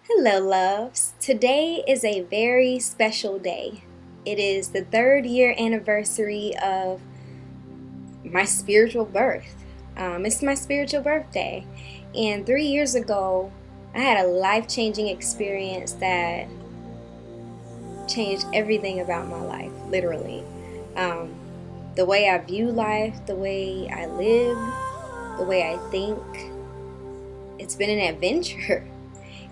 Hello, loves. Today is a very special day. It is the 3rd-year anniversary of my spiritual birth. It's my spiritual birthday. And 3 years ago, I had a life-changing experience that changed everything about my life, literally. The way I view life, the way I live, the way I think. It's been an adventure.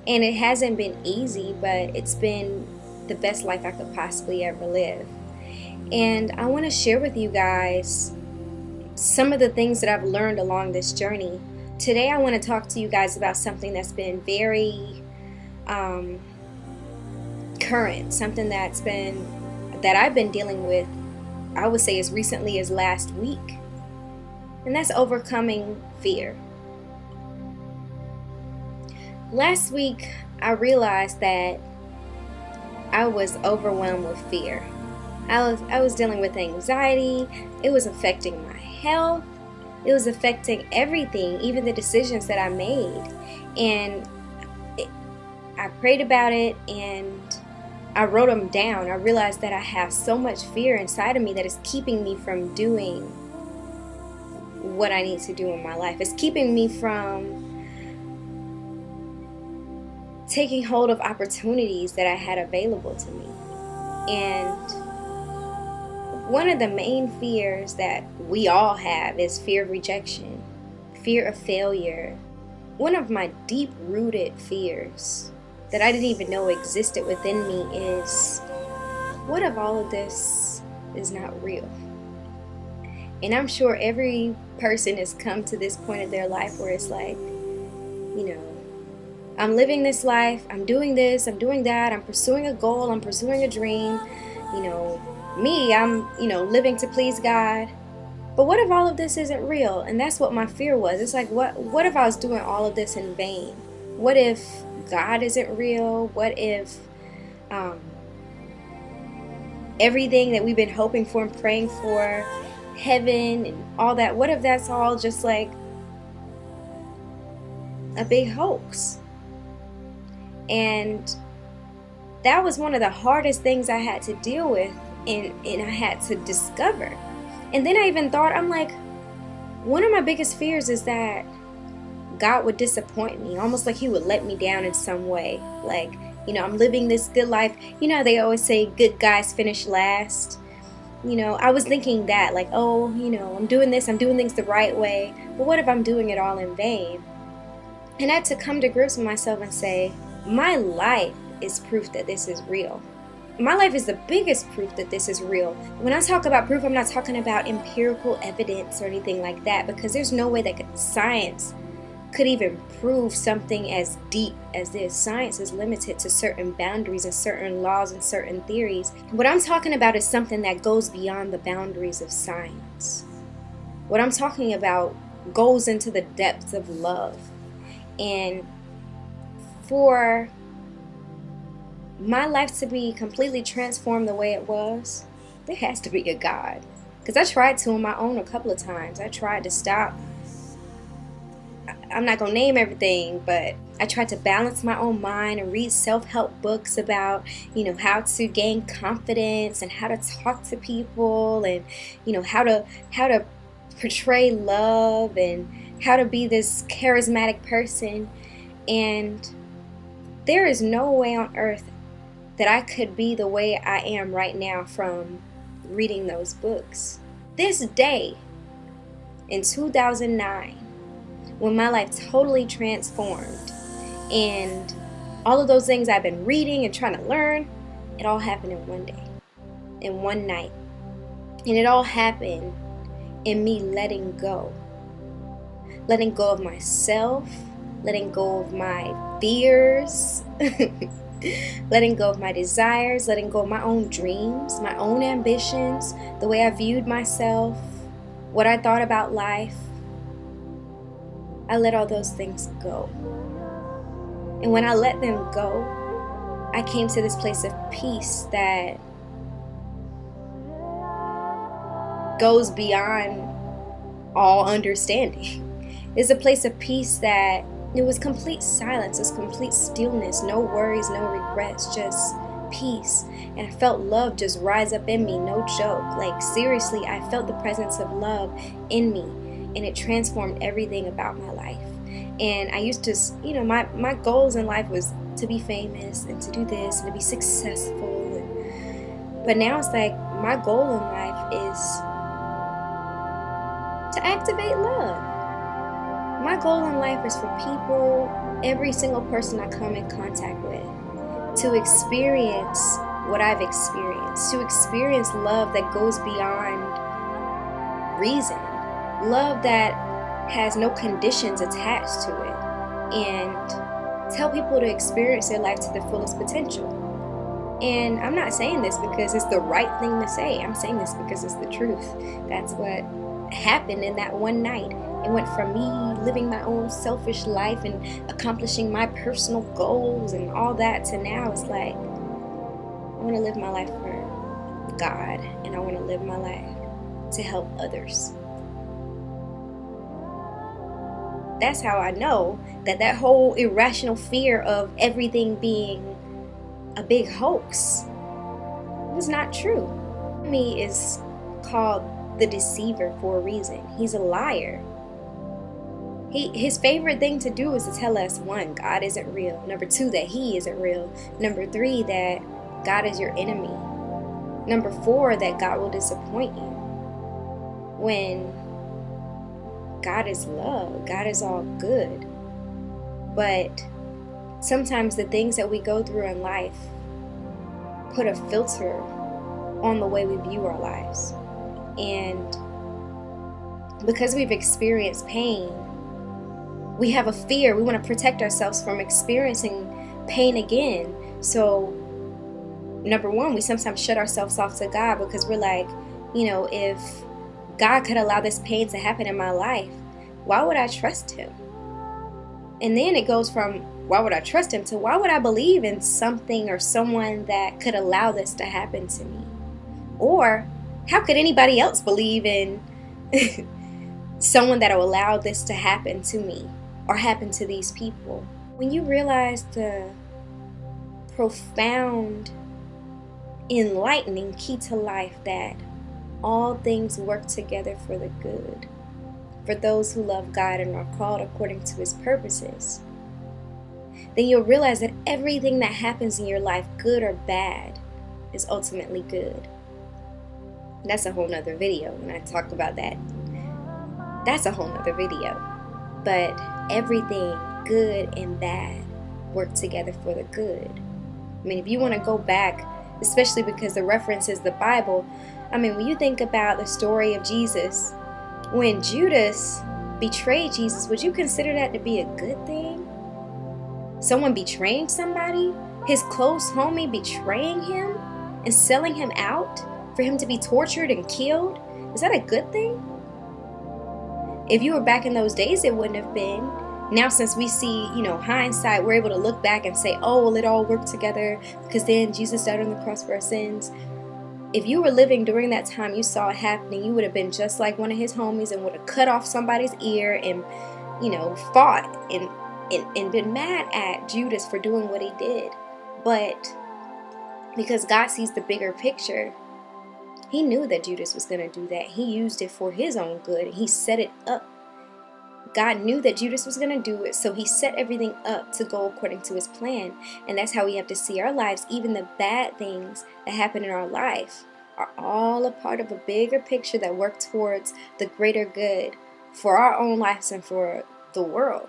And it hasn't been easy, but it's been the best life I could possibly ever live. And I want to share with you guys some of the things that I've learned along this journey. Today I want to talk to you guys about something that's been very current, something that I've been dealing with, I would say, as recently as last week. And that's overcoming fear. Last week, I realized that I was overwhelmed with fear. I was dealing with anxiety. It was affecting my health. It was affecting everything, even the decisions that I made. And I prayed about it and I wrote them down. I realized that I have so much fear inside of me that is keeping me from doing what I need to do in my life. It's keeping me from taking hold of opportunities that I had available to me. And one of the main fears that we all have is fear of rejection, fear of failure. One of my deep-rooted fears that I didn't even know existed within me is, what if all of this is not real? And I'm sure every person has come to this point of their life where it's like, I'm living this life, I'm doing this, I'm doing that, I'm pursuing a goal, I'm pursuing a dream, I'm living to please God. But what if all of this isn't real? And that's what my fear was. It's like, what if I was doing all of this in vain? What if God isn't real? What if everything that we've been hoping for and praying for, heaven and all that, what if that's all just like a big hoax? And that was one of the hardest things I had to deal with and I had to discover. And then I even thought, I'm like, one of my biggest fears is that God would disappoint me, almost like he would let me down in some way. Like, I'm living this good life. They always say good guys finish last. I was thinking that, like, I'm doing this, I'm doing things the right way. But what if I'm doing it all in vain? And I had to come to grips with myself and say, my life is proof that this is real. My life is the biggest proof that this is real. When I talk about proof, I'm not talking about empirical evidence or anything like that, because there's no way that science could even prove something as deep as this. Science is limited to certain boundaries and certain laws and certain theories. What I'm talking about is something that goes beyond the boundaries of science. What I'm talking about goes into the depths of love. And for my life to be completely transformed the way it was, there has to be a God. Because I tried to on my own a couple of times. I tried to stop. I'm not going to name everything, but I tried to balance my own mind and read self-help books about, how to gain confidence and how to talk to people and, how to portray love and how to be this charismatic person. And there is no way on earth that I could be the way I am right now from reading those books. This day in 2009, when my life totally transformed and all of those things I've been reading and trying to learn, it all happened in one day, in one night. And it all happened in me letting go of myself, letting go of my fears, letting go of my desires, letting go of my own dreams, my own ambitions, the way I viewed myself, what I thought about life. I let all those things go. And when I let them go, I came to this place of peace that goes beyond all understanding. It's a place of peace that It was complete silence, it was complete stillness, no worries, no regrets, just peace. And I felt love just rise up in me, no joke. Like seriously, I felt the presence of love in me, and it transformed everything about my life. And I used to, my goals in life was to be famous and to do this and to be successful. But now it's like my goal in life is to activate love. My goal in life is for people, every single person I come in contact with, to experience what I've experienced, to experience love that goes beyond reason, love that has no conditions attached to it, and tell people to experience their life to their fullest potential. And I'm not saying this because it's the right thing to say. I'm saying this because it's the truth. That's what happened in that one night. It went from me living my own selfish life and accomplishing my personal goals and all that to now it's like, I want to live my life for God, and I want to live my life to help others. That's how I know that whole irrational fear of everything being a big hoax was not true. Me is called the deceiver for a reason. He's a liar. His favorite thing to do is to tell us, 1, God isn't real. Number 2, that he isn't real. Number 3, that God is your enemy. Number 4, that God will disappoint you. When God is love, God is all good. But sometimes the things that we go through in life put a filter on the way we view our lives. And because we've experienced pain, we have a fear. We want to protect ourselves from experiencing pain again. So, number 1, we sometimes shut ourselves off to God because we're like, if God could allow this pain to happen in my life, why would I trust him? And then it goes from, why would I trust him, to why would I believe in something or someone that could allow this to happen to me? Or how could anybody else believe in someone that will allow this to happen to me or happen to these people? When you realize the profound, enlightening key to life that all things work together for the good, for those who love God and are called according to his purposes, then you'll realize that everything that happens in your life, good or bad, is ultimately good. That's a whole nother video when I talk about that. That's a whole nother video. But everything, good and bad, work together for the good. I mean, if you want to go back, especially because the reference is the Bible, I mean, when you think about the story of Jesus, when Judas betrayed Jesus, would you consider that to be a good thing? Someone betraying somebody? His close homie betraying him and selling him out for him to be tortured and killed? Is that a good thing? If you were back in those days, it wouldn't have been. Now, since we see, hindsight, we're able to look back and say, oh, well, it all worked together because then Jesus died on the cross for our sins. If you were living during that time, you saw it happening, you would have been just like one of his homies and would have cut off somebody's ear and, fought and been mad at Judas for doing what he did. But because God sees the bigger picture, he knew that Judas was going to do that. He used it for his own good, and he set it up. God knew that Judas was going to do it, so he set everything up to go according to his plan. And that's how we have to see our lives. Even the bad things that happen in our life are all a part of a bigger picture that work towards the greater good for our own lives and for the world.